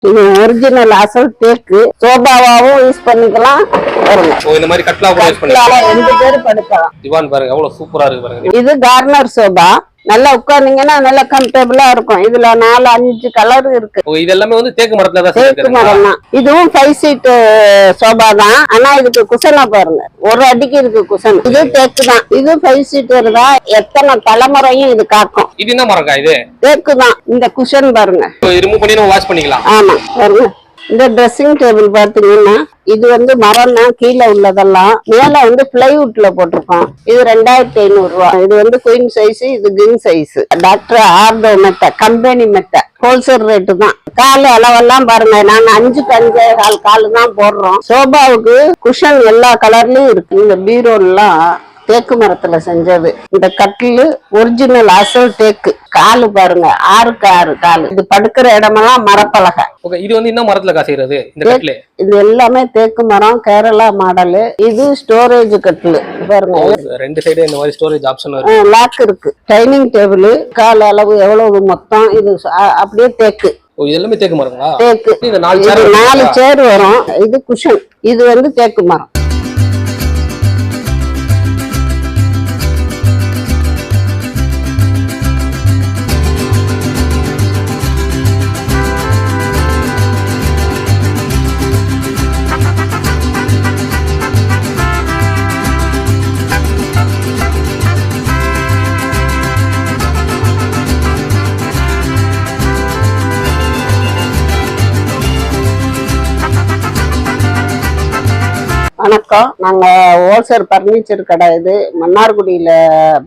இது ஒரிஜினல் அசல் தேக்கு சோபாவாவும் யூஸ் பண்ணிக்கலாம். இந்த மாதிரி கட்லா கூட யூஸ் பண்ணிக்கலாம். 2 பேர் படுக்கலாம். திவான் பாருங்க எவ்வளவு சூப்பரா இருக்கு பாருங்க. இது கார்னர் சோபா. நல்லா உட்கார்ந்தீங்கன்னா நல்லா கம்ஃபர்டபுளா இருக்கும். இதுல 4-5 கலர் இருக்கு. இது எல்லாமே வந்து தேக்கு மரத்துல தான் தேக்கு மரம் தான். இதுவும் 5 சீட் சோபா தான். ஆனா இதுக்கு குஷனா பாருங்க, ஒரு அடிக்கு இருக்கு குஷன். இது தேக்கு தான். இது 5 சீட்டர் தான். எத்தனை தலைமுறையும் இது காக்கும். இது என்ன மரம்க்கா? இது தேக்கு தான். இந்த குஷன் பாருங்க, ரிமூவ் பண்ணி நம்ம வாஷ் பண்ணிக்கலாம். ஆமா பாருங்க. இந்த ட்ரெஸ்ஸிங் டேபிள் பாத்தீங்கன்னா இது வந்து மரம் தான். கீழே உள்ளதெல்லாம் மேல வந்து பிளைவுட்ல போட்டிருக்கோம். இது 2500 ரூபா. இது வந்து குயின் சைஸ், இது கிங் சைஸ். டாக்டர் ஆர்டோ மெத்த, கம்பெனி மெத்த, ஹோல்சேல் ரேட்டு தான். கால் அளவெல்லாம் பாருங்க, நாங்க 5க்கு 5.25 கால் தான் போடுறோம். சோபாவுக்கு குஷன் எல்லா கலர்லயும் இருக்கு. இந்த பீரோல்லாம் தேக்கு மரத்துல செஞ்சது. இந்த கட்டிலு ஒரிஜினல் அசல் தேக்கு. காலு பாருங்க, 6க்கு 6 காலு. இது படுக்கிற இடமெல்லாம் மரப்பலகை. இது வந்து என்ன மரத்துல செய்யறது? இந்த கட்டிலு இது எல்லாமே தேக்கு மரம், கேரளா மாடலு. இது ஸ்டோரேஜ் கட்டிலு பாருங்க. 2 சைடு இந்த மாதிரி ஸ்டோரேஜ் ஆப்ஷன் இருக்கு. லாக் இருக்கு. டைனிங் டேபிள் கால் அளவு எவ்வளவு மொத்தம். இது அப்படியே தேக்கு. இது எல்லாமே தேக்கு மரங்களா? தேக்கு. இந்த 4 சேர் வரும். இது குஷன். இது வந்து தேக்கு மரம். வணக்கம். நாங்க ஹோல்சேல் பர்னிச்சர் கடை. இது மன்னார்குடியில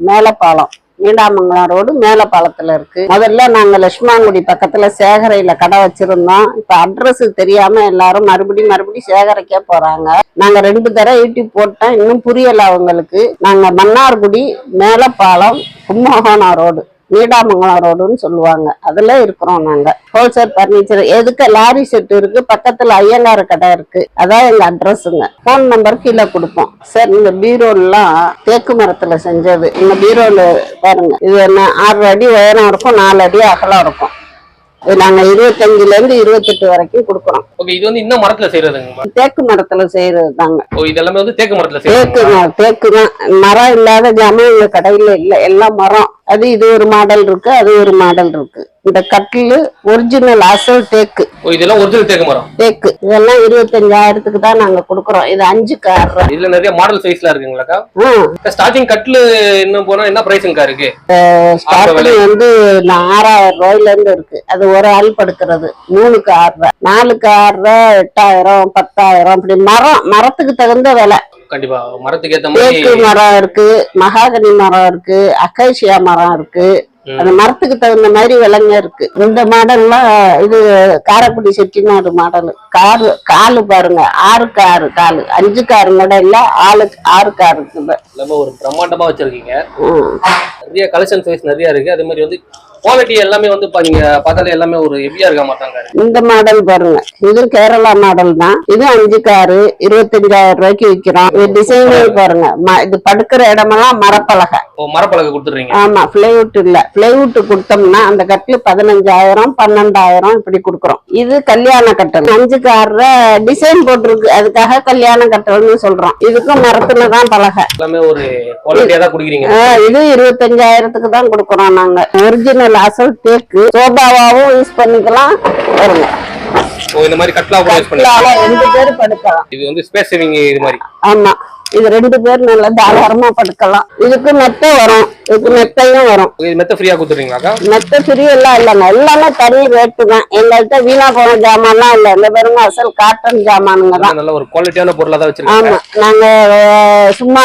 மேலப்பாலம், நீடாமங்கலம் ரோடு மேலப்பாலத்துல இருக்கு. முதல்ல நாங்க லட்சுமாங்குடி பக்கத்துல சேகரையில கடை வச்சிருந்தோம். இப்ப அட்ரஸ் தெரியாம எல்லாரும் மறுபடியும் சேகரைக்கே போறாங்க. நாங்க 2 தடவை யூடியூப் போட்டோம், இன்னும் புரியல அவங்களுக்கு. நாங்க மன்னார்குடி மேலப்பாலம் கும்பகோணம் ரோடு, நீடாமங்கலம் ரோடுன்னு சொல்லுவாங்க, அதுல இருக்கிறோம். நாங்க ஹோல்சேல் பர்னிச்சர். எதுக்கு லாரி செட் இருக்கு, பக்கத்துல ஐயங்கார கடை இருக்கு. அதான் எங்க அட்ரஸுங்க. போன் நம்பர் கீழே கொடுப்போம். சார், இந்த பீரோல்லாம் தேக்கு மரத்துல செஞ்சது. இந்த பீரோல பாருங்க, இது என்ன 6 அடி உயரம் இருக்கும், 4 அடி அகலம் இருக்கும். நாங்க 25ல இருந்து 28 வரைக்கும் கொடுக்குறோம். இது வந்து இன்னும் மரத்துல செய்யறதுங்க? தேக்கு மரத்துல செய்யறது தாங்க. இதெல்லாமே வந்து தேக்கு மரத்துல தேக்கு தான். மரம் இல்லாத ஜாமான் எங்க கடையில இல்ல, எல்லாம் மரம். அது இது ஒரு மாடல் இருக்கு, அது ஒரு மாடல் இருக்கு. இந்த கட்டிலு ஒரிஜினல் அசல் தேக்கு. இதெல்லாம் ஒரிஜினல் தேக்கு மரம். தேக்கு. இதெல்லாம் 25,000க்கு தான் நாங்க கொடுக்குறோம். இது 5க்கு 6. இதுல நிறைய மாடல் சைஸ்ல இருக்குங்களாக்கா? ஸ்டார்டிங் கட்லு இன்னும் போனா என்ன பிரைஸ்ங்கா இருக்கு? ஸ்டார்டிங் வந்து 6,000 ரூபாயில இருந்து இருக்கு. அது ஒரு ஆள் படுக்கிறது. 3க்கு 6, 4க்கு 6, 8,000, 10,000 அப்படி. மரத்துக்கு தகுந்த விலை. கண்டிப்பா மரத்துக்கு ஏத்த மாதிரி தேக்கு மரம் இருக்கு, மகாகனி மரம் இருக்கு, அக்கேசியா மரம் இருக்கு. அந்த மரத்துக்கு தகுந்த மாதிரி விலைங்க இருக்கு. இந்த மாடல்லாம் இது காரைக்குடி செட்டிநாடு மாடல். காலு பாருங்க, 6க்கு 6 காலு. 5க்கு 6 கூட இல்ல, 6க்கு 6 ஒரு பிரம்மாண்டமா வச்சிருக்கீங்க. நிறைய கலெக்ஷன் சைஸ் நிறைய இருக்கு. அதே மாதிரி வந்து குவாலிட்டி எல்லாமே வந்து நீங்க பார்த்தாலே எல்லாமே ஒரு ஹெவியா இருக்க மாட்டாங்க. இந்த மாடல் பாருங்க, இது கேரளா மாடல் தான். இது 5க்கு 6, 25,000 ரூபாய்க்கு விற்கிறோம். இது டிசைன் பாருங்க. இது படுக்கிற இடமெல்லாம் மரப்பலகை. மரப்பலகை கொடுத்துறீங்க? ஆமா, பிளைவுட் இல்ல. பிளைவுட் கொடுத்தோம்னா அந்த கட்டில 15,000, 12,000 இப்படி கொடுக்குறோம். இது கல்யாண கட்டல். 5க்கு 6 டிசைன் போட்டிருக்கு, அதுக்காக கல்யாண கட்டல்னு சொல்றோம். இதுக்கும் மரத்துலதான் பலகை. எல்லாமே ஒரு குவாலிட்டியா தான் கொடுக்குறீங்க. இது 25,000க்கு தான் கொடுக்குறோம் நாங்க. ஒரிஜினல் அசல் தேக்கு. சோபாவாவும் யூஸ் பண்ணிக்கலாம். வருங்க, இந்த மாதிரி கட்லா கூட யூஸ் பண்ணிக்கலாம். 2 பேர் படுக்கலாம். இது வந்து ஸ்பேஸ் சேவிங் இது மாதிரி. ஆமா, இது 2 பேர் நல்லா தாராளமா படுக்கலாம். இதுக்கு மெத்தை வரும், இதுக்கு மெத்தையும் வரும். இது மெத்தை ஃப்ரீயா கொடுத்துறீங்களாக்கா? மெத்தை ஃப்ரீ எல்லாம் இல்லைங்க, எல்லாமே தனி ரேட்டு தான். எங்கள்கிட்ட வீணா போன ஜாமான்லாம் இல்ல. இந்த பாருங்க, அசல் காட்டன் ஜாமானுங்க தான். நல்ல ஒரு குவாலிட்டியான பொருளா தான் வச்சிருக்கீங்க. ஆமா, நாங்க சும்மா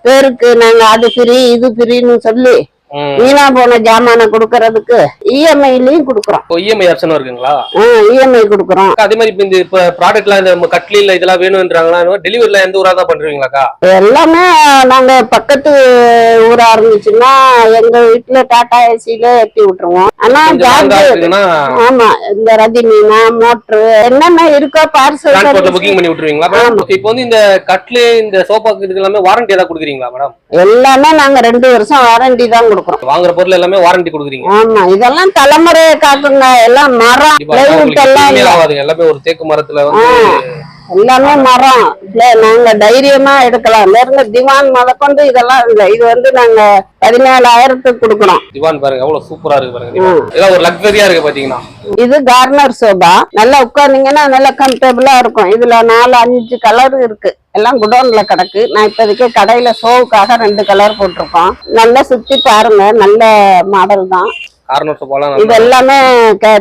பேருக்கு நாங்க அது ஃப்ரீ இது ஃப்ரீன்னு சொல்லி வீணா போன ஜாமான குடுக்கறதுக்கு இஎம்ஐலயும் குடுக்குறோம். இஎம்ஐ ஆப்ஷன் இருக்குங்களா? இஎம்ஐ குடுக்குறோம். அதே மாதிரி இந்த ப்ராடக்ட்லாம் இந்த கட்லில இதெல்லாம் வேணும்ன்றாங்களா? டெலிவரில எந்த ஊரா தான் பண்றீங்களாக்கா? எல்லாமே நாங்க பக்கத்து ஊரா இருந்துச்சுன்னா எங்க வீட்டுல டாடா ஏசில ஏற்றி விட்டுருவோம். ஆனா ஆமா, இந்த ரஜினினா மோட்டர் என்னென்ன இருக்கோ பார்சல் புக்கிங் பண்ணி விட்டுருவீங்களா? இப்போ வந்து இந்த கட்லு இந்த சோபாக்கு இதுக்கு எல்லாமே வாரண்டி ஏதாவது கொடுக்குறீங்களா மேடம்? எல்லாமே நாங்க 2 வருஷம் வாரண்டி தான் கொடுக்குறோம். கொடுக்குறோம். வாங்குற பொருள் எல்லாமே வாரண்டி கொடுக்குறீங்க. ஆமா, இதெல்லாம் தலைமுறையை காட்டுங்க. எல்லாம் மரம் எல்லாமே ஒரு தேக்கு மரத்துல வந்து எல்லாமே மரம். நாங்க தைரியமா எடுக்கலாம். நெருங்க திவான் முதற்கொண்டு இதெல்லாம் இல்ல. இது வந்து நாங்க 17,000க்கு கொடுக்குறோம். திவான் பாருங்க எவ்வளவு சூப்பரா இருக்கு பாருங்க. இதெல்லாம் ஒரு லக்ஸரியா இருக்கு பாத்தீங்கன்னா. இது கார்னர் சோபா. நல்லா உட்கார்ந்தீங்கன்னா நல்லா கம்ஃபர்டபுளா இருக்கும். இதுல 4-5 கலர் இருக்கு. எல்லாம் குடோன்ல கிடக்கு. நான் இப்போதைக்கு கடையில ஷோவுக்காக 2 கலர் போட்டிருக்கோம். நல்லா சுத்தி பாருங்க. நல்ல மாடல் தான். கார்னர் சோபாலாம் இது எல்லாமே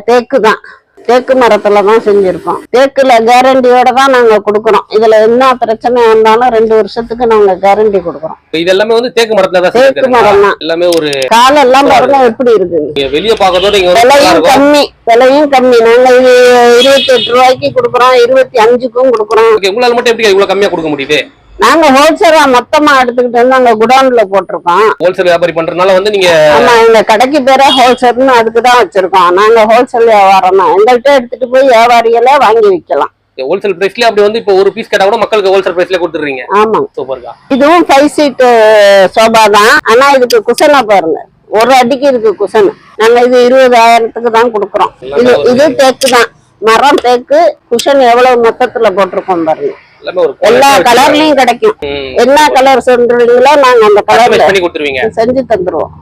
தேக்கு தான். தேக்கு மரத்துல தான் செஞ்சிருக்கோம். தேக்குல கேரண்டியோட தான் நாங்க கொடுக்குறோம். இதுல என்ன பிரச்சனை வந்தாலும் 2 வருஷத்துக்கு நாங்க கேரண்டி கொடுக்குறோம். இது எல்லாமே வந்து தேக்கு மரத்துல தான். தேக்கு மரம் தான். எல்லாமே ஒரு காலெல்லாம் பாருங்க எப்படி இருக்கு. வெளிய பாக்குறதோட இங்க விலையும் கம்மி. நாங்க இது 28 ரூபாய்க்கு கொடுக்குறோம். 25க்கும் கொடுக்குறோம். உங்களால மட்டும் எப்படி இவ்வளவு கம்மியா கொடுக்க முடியுது? நாங்க ஹோல்சேலா மொத்தமா எடுத்துக்கிட்டு வந்து நாங்க குடோன்ல போட்டிருக்கோம். ஹோல்சேல் வியாபாரி பண்றதுனால வந்து நீங்க ஆமா, எங்க கடைக்கு பேரே ஹோல்சேல்னு அதுக்குதான் வச்சிருக்கோம். நாங்க ஹோல்சேல் வியாபாரம் தான். எங்கள்கிட்ட எடுத்துட்டு போய் வியாபாரிகளே வாங்கி விக்கலாம். ஹோல்சேல் பிரைஸ்ல அப்படி வந்து இப்போ ஒரு பீஸ் கேட்டா கூட மக்களுக்கு ஹோல்சேல் பிரைஸ்ல கொடுத்துறீங்க. ஆமா, சூப்பர்க்கா. இதுவும் 5 சீட் சோபா தான். ஆனா இதுக்கு குஷனா பாருங்க, ஒரு அடிக்கு இருக்கு குஷன். நாங்க இது 20,000க்கு தான் கொடுக்குறோம். இது தேக்கு தான். மரம் தேக்கு. குஷன் எவ்வளவு மொத்தத்துல போட்டிருக்கோம் பாருங்க. எல்லா கலர்லயும் கிடைக்கும். என்ன கலர் சொல்றீங்களோ நாங்க அந்த கலர்ல செஞ்சு தந்துருவோம்.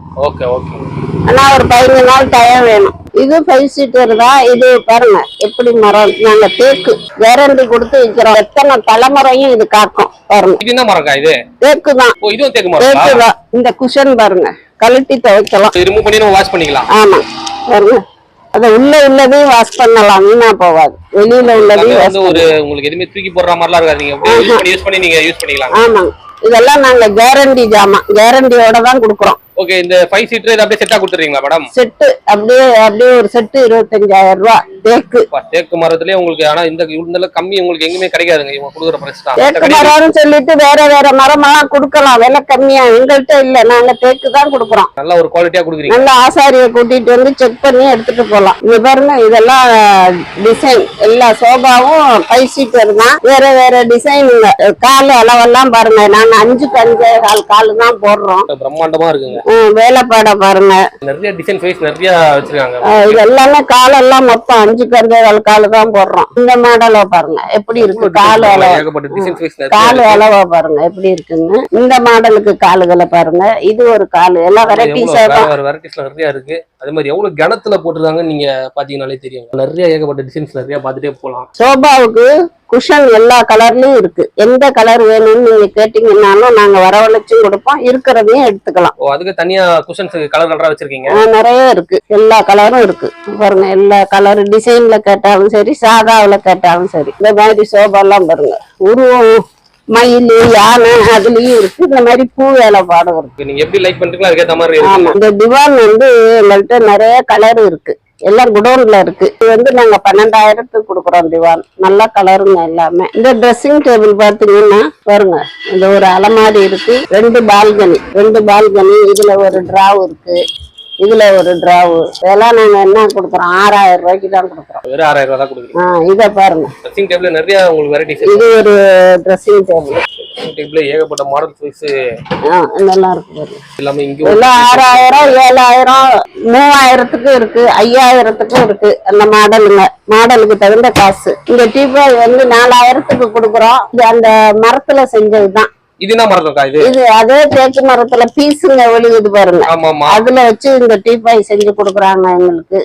ஆனா ஒரு 15 நாள் டைம் வேணும். இது 5 சீட்டர் தான். இது பாருங்க எப்படி மரம். நாங்க தேக்கு கேரண்டி கொடுத்து விக்கிறோம். எத்தனை தலைமுறையும் இது காக்கும் பாருங்க. இது என்ன மரம்க்கா? இது தேக்கு தான். தேக்கு தான். இந்த குஷன் பாருங்க, கழட்டி துவைக்கலாம். ரிமூவ் பண்ணி நம்ம வாஷ் பண்ணிக்கலாம். ஆமா பாருங்க, அத உள்ளதையும் வாஷ் பண்ணலாம். வீணா போவாது. வெளியில உள்ளதையும் ஒரு உங்களுக்கு எதுவுமே தூக்கி போடுற மாதிரிலாம் இருக்காது. நீங்க யூஸ் பண்ணி நீங்க யூஸ் பண்ணிக்கலாம். ஆமாங்க, இதெல்லாம் நாங்க கேரண்டி ஜாமான். கேரண்டியோட தான் கொடுக்குறோம். ஓகே, இந்த 5 சீட்டர் இத அப்படியே செட்டா கொடுத்துறீங்களா மேடம்? செட் அப்படியே ஒரு செட் 25,000 ரூபாய். தேக்கு தேக்கு மரத்திலே உங்களுக்கு. ஆனா இந்த கம்மி உங்களுக்கு எங்குமே கிடைக்காதுங்க. இவங்க கொடுக்குற பிரைஸ் தான். தேக்கு மரம்னு சொல்லிட்டு வேற மரமெல்லாம் கொடுக்கலாம், விலை கம்மியா. எங்கள்கிட்ட இல்ல, நாங்க தேக்கு தான் கொடுக்குறோம். நல்ல ஒரு குவாலிட்டியா கொடுக்குறீங்க. நல்ல ஆசாரியை கூட்டிட்டு வந்து செக் பண்ணி எடுத்துட்டு போலாம். இது பாருங்க, இதெல்லாம் டிசைன். எல்லா சோபாவும் 5 சீட்டர் தான். வேற டிசைன். கால் அளவெல்லாம் பாருங்க. நாங்க 5க்கு 5.25 கால் தான் போடுறோம். பிரம்மாண்டமா இருக்குங்க. வேலைப்பாட பாருங்க. நிறைய டிசைன் சைஸ் நிறைய வச்சிருக்காங்க. இது எல்லாமே காலெல்லாம் மொத்தம் 5க்கு 5.25 கால் தான் போடுறோம். இந்த மாடலை பாருங்க எப்படி இருக்கு. கால் அளவா பாருங்க எப்படி இருக்குன்னு. இந்த மாடலுக்கு காலுகளை பாருங்க. இது ஒரு காலு. எல்லா வெரைட்டிஸ் நிறைய இருக்கு. அதே மாதிரி எவ்வளவு கணத்துல போட்டுருக்காங்க நீங்க பாத்தீங்கன்னாலே தெரியும். நிறைய ஏகப்பட்ட டிசைன்ஸ் நிறைய பாத்துட்டே போலாம். சோபாவுக்கு குஷன் எல்லா கலர்லயும் இருக்கு. எந்த கலர் வேணும்னு நீங்க கேட்டீங்கன்னாலும் நாங்க வரவழைச்சும் கொடுப்போம். இருக்கிறதையும் எடுத்துக்கலாம். அதுக்கு தனியா குஷன்ஸ் கலர் கலரா வச்சிருக்கீங்க? நிறைய இருக்கு. எல்லா கலரும் இருக்கு பாருங்க. எல்லா கலர் டிசைன்ல கேட்டாலும் சரி, சாதாவில கேட்டாலும் சரி. இந்த மாதிரி சோபா எல்லாம் பாருங்க, உருவம் மயில், யானை அதுலயும் இருக்கு. இந்த மாதிரி பூ வேலைப்பாடும் இருக்கு. நீங்க எப்படி லைக் பண்றீங்களோ அதுக்கேற்ற மாதிரி. ஆமா, இந்த திவான் வந்து எங்கள்கிட்ட நிறைய கலர் இருக்கு. எல்லாம் குடோன்ல இருக்கு. இது வந்து நாங்க 12,000க்கு கொடுக்குறோம் திவான். நல்ல கலருங்க எல்லாமே. இந்த ட்ரெஸ்ஸிங் டேபிள் பாத்தீங்கன்னா பாருங்க, இந்த ஒரு அலமாரி இருக்கு. 2 பால்கனி. இதுல ஒரு டிராவ் இருக்கு. இதுல ஒரு டிராவு. இதெல்லாம் நாங்க என்ன கொடுக்குறோம்? 6,000 ரூபாய்க்கு தான் கொடுக்குறோம். வெறும் 6,000 ரூபாய் தான் கொடுக்குறீங்க. இத பாருங்க, ட்ரெஸ்ஸிங் டேபிள் நிறைய உங்களுக்கு வெரைட்டிஸ். இது ஒரு ட்ரெஸ்ஸிங் டேபிள். ஏகப்பட்ட மாடல் சைஸ் இதெல்லாம் இருக்கு. எல்லாமே இங்க 6,000, 7,000, 3,000க்கு இருக்கு, 5,000க்கும் இருக்கு. அந்த மாடலுக்கு தகுந்த காசு. இந்த டீபாய் வந்து 4,000க்கு கொடுக்குறோம். இது அந்த மரத்துல செஞ்சதுதான். இது என்ன மரம்? இது அதே தேக்கு மரத்துல பீஸுங்க வெளியுது பாருங்க. அதுல வச்சு இந்த டீபாய் செஞ்சு கொடுக்குறாங்க எங்களுக்கு.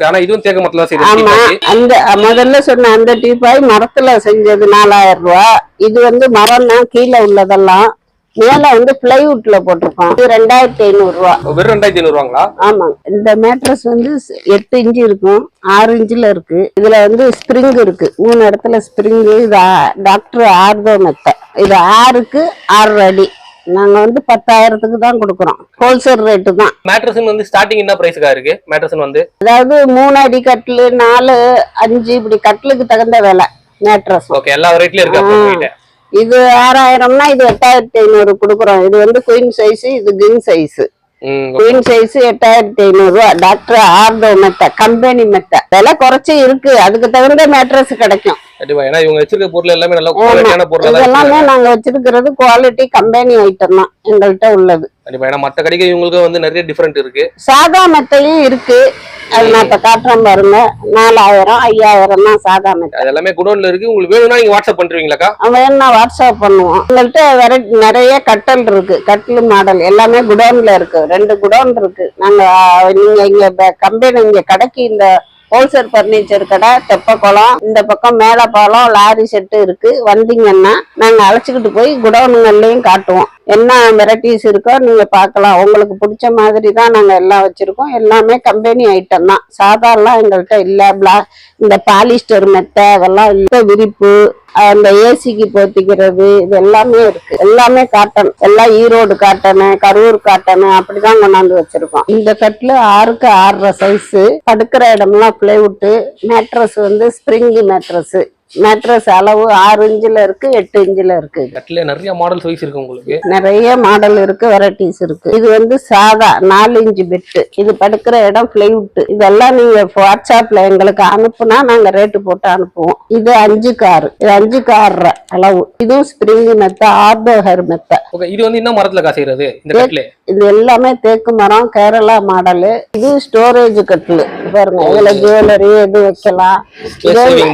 ஆனா இதுவும் தேக்கு மரத்துல செய்யுது. ஆமா, அந்த முதல்ல சொன்ன அந்த டீபாய் மரத்துல செஞ்சது 4,000 ரூபாய். இது வந்து மரம் தான். கீழே உள்ளதெல்லாம் மேல வந்து பிளைவுட்ல போட்டிருக்கோம். இது 2,500 ரூபாய். வெறும் 2,500 ரூபாங்களா? ஆமா. இந்த மேட்ரஸ் வந்து 8 இன்ச்சு இருக்கும், 6 இன்ச்சுல இருக்கு. இதுல வந்து ஸ்பிரிங் இருக்கு. 3 இடத்துல ஸ்பிரிங். இது டாக்டர் ஆர்தோ மெத்த. இது 6க்கு 6 அடி. நாங்க வந்து 10,000க்கு தான் கொடுக்குறோம். ஹோல்சேல் ரேட்டு தான். மேட்ரஸ் வந்து ஸ்டார்டிங் என்ன பிரைஸ்க்கா இருக்கு? மேட்ரஸ் வந்து அதாவது 3 அடி கட்டிலு, 4, 5 இப்படி கட்டிலுக்கு தகுந்த விலை மேட்ரஸ். ஓகே, எல்லா வெரைட்டிலயும் இருக்கு. இது 6,000னா இது 8,500 கொடுக்குறோம். இது வந்து குயின் சைஸ், இது கிங் சைஸ். குயின் சைஸ் 8,500 ரூபாய். டாக்டர் ஆர்தோ மெத்த, கம்பெனி மெத்த. விலை குறைச்சி இருக்கு. அதுக்கு தகுந்த மேட்ரஸ் கிடைக்கும். கண்டிப்பா. ஏன்னா இவங்க வச்சிருக்க பொருள் எல்லாமே நல்ல குவாலிட்டியான பொருளா தான் எல்லாமே இருக்கு. நாங்க வச்சிருக்கிறது குவாலிட்டி கம்பெனி ஐட்டம் தான் எங்கள்கிட்ட உள்ளது. கண்டிப்பா. ஏன்னா மத்த கடைக்கு இவங்களுக்கு வந்து நிறைய டிஃபரெண்ட் இருக்கு. சாதா மெத்தையும் இருக்கு. அது நான் இப்ப காட்டுறேன் பாருங்க. 4000 5000 தான் சாதா மெத்தை. அது எல்லாமே குடோன்ல இருக்கு. உங்களுக்கு வேணும்னா நீங்க வாட்ஸ்அப் பண்றீங்களாக்கா? வேணா வாட்ஸ்அப் பண்ணுவோம். எங்கள்கிட்ட நிறைய கட்டல் இருக்கு. கட்டில் மாடல் எல்லாமே குடோன்ல இருக்கு. 2 குடோன் இருக்கு. நாங்க நீங்க இங்க கம்பெனி இங்க கடைக்கு இந்த ஹோல்சேல் பர்னிச்சர் கடை தெப்பக்குளம், இந்த பக்கம் மேலப்பாலம் லாரி செட்டு இருக்கு. வந்தீங்கன்னா நாங்க அழைச்சிக்கிட்டு போய் குடோனுங்கள்லயும் காட்டுவோம். என்ன வெரைட்டிஸ் இருக்கோ நீங்க பார்க்கலாம். உங்களுக்கு பிடிச்ச மாதிரி தான் நாங்க எல்லாம் வச்சிருக்கோம். எல்லாமே கம்பெனி ஐட்டம் தான். சாதாரண எங்கள்கிட்ட இல்ல. இந்த பாலிஸ்டர் மெத்தை அதெல்லாம் இல்ல. விரிப்பு, அந்த ஏசிக்கு போத்திக்கிறது, இது எல்லாமே இருக்கு. எல்லாமே காட்டன், எல்லாம் ஈரோடு காட்டனு, கரூர் காட்டனு அப்படிதான் கொண்டாந்து வச்சிருக்கோம். இந்த கட்டில் 6க்கு 6.5 சைஸ். படுக்கிற இடம்லாம் பிளைவுட். மேட்ரஸ் வந்து ஸ்பிரிங் மேட்ரஸ். மேட்ரஸ் அளவு 6 இன்ச்ல இருக்கு, 8 இன்ச்ல இருக்கு. கட்டில நிறைய மாடல் சைஸ் இருக்கு உங்களுக்கு. நிறைய மாடல் இருக்கு, வெரைட்டிஸ் இருக்கு. இது வந்து சாதா 4 இன்ச் பெட். இது படுக்கிற இடம் பிளைவுட். இதெல்லாம் நீங்க வாட்ஸ்அப்ல எங்களுக்கு அனுப்புனா நாங்க ரேட்டு போட்டு அனுப்புவோம். இது 5க்கு 6. இது 5க்கு 6 அளவு. இதுவும் ஸ்பிரிங் மெத்த, ஆர்டோஹர் மெத்த. ஓகே. இது வந்து என்ன மரத்துல காசைறது இந்த கட்டில? இது எல்லாமே தேக்கு மரம், கேரளா மாடலு. இது ஸ்டோரேஜ் கட்டில் பாருங்க. இதுல ஜுவல்லரி எது வைக்கலாம்.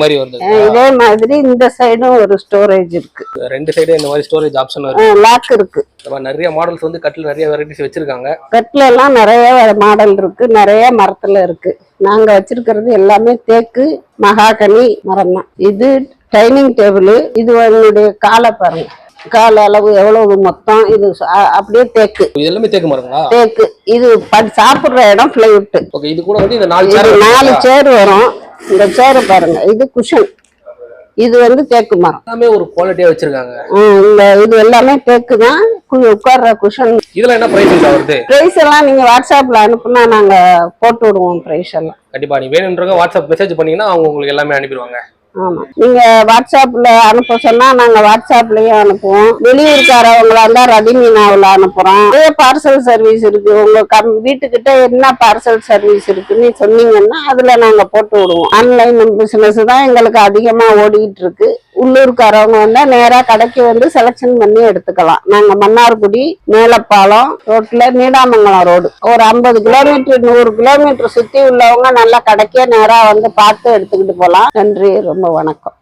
மாதிரி வருது. இதே மாதிரி இந்த சைடும் ஒரு ஸ்டோரேஜ் இருக்கு. 2 சைடு இந்த மாதிரி ஸ்டோரேஜ் ஆப்ஷன் இருக்கு. லாக் இருக்கு. நிறைய மாடல்ஸ் வந்து கட்டில் நிறைய வெரைட்டிஸ் வச்சிருக்காங்க. கட்டில எல்லாம் நிறைய மாடல் இருக்கு. நிறைய மரத்துல இருக்கு. நாங்க வச்சிருக்கிறது எல்லாமே தேக்கு மகாகனி மரம் தான். இது டைனிங் டேபிள். இது என்னுடைய காலை பாருங்க. கால அளவு எவ்வளவு மொத்தம். இது அப்படியே தேக்கு. இது எல்லாமே தேக்கு மரங்களா? தேக்கு. இது சாப்பிடுற இடம் பிளைவுட். ஓகே. இது கூட வந்து இந்த 4 சேர் வரும். இந்த சேர் பாருங்க. இது குஷன். இது வந்து தேக்கு மரம். எல்லாமே ஒரு குவாலிட்டியா வச்சிருக்காங்க. இது எல்லாமே தேக்கு தான். உட்கார்ற குஷன். இதெல்லாம் என்ன பிரைஸ் வருது? பிரைஸ் எல்லாம் நீங்க வாட்ஸ்அப்ல அனுப்புனா நாங்க போட்டு விடுவோம் பிரைஸ் எல்லாம். கண்டிப்பா. நீ வேணும்ன்றவங்க வாட்ஸ்அப் மெசேஜ் பண்ணீங்கன்னா அவங்க உங்களுக்கு எல்லாமே அனுப்பிடுவாங்க. ஆமா. நீங்க வாட்ஸ்அப்ல அனுப்ப சொன்னா நாங்க வாட்ஸ்அப்லயும் அனுப்புவோம். வெளியூருக்காரவங்களா இருந்தா ரதிமீனாவுல அனுப்புறோம். நிறைய பார்சல் சர்வீஸ் இருக்கு. உங்க வீட்டுக்கிட்ட என்ன பார்சல் சர்வீஸ் இருக்குன்னு சொன்னீங்கன்னா அதுல நாங்க போட்டு விடுவோம். ஆன்லைன் பிசினஸ் தான் எங்களுக்கு அதிகமா ஓடிட்டு இருக்கு. உள்ளூர்காரவங்க வந்தா நேரா கடைக்கு வந்து செலக்ஷன் பண்ணி எடுத்துக்கலாம். நாங்க மன்னார்குடி மேலப்பாலம் ரோட்ல நீடாமங்கலம் ரோடு ஒரு 50 கிலோமீட்டர் 100 கிலோமீட்டர் சுத்தி உள்ளவங்க நல்லா கடைக்கே நேரா வந்து பார்த்து எடுத்துக்கிட்டு போலாம். நன்றி, ரொம்ப வணக்கம்.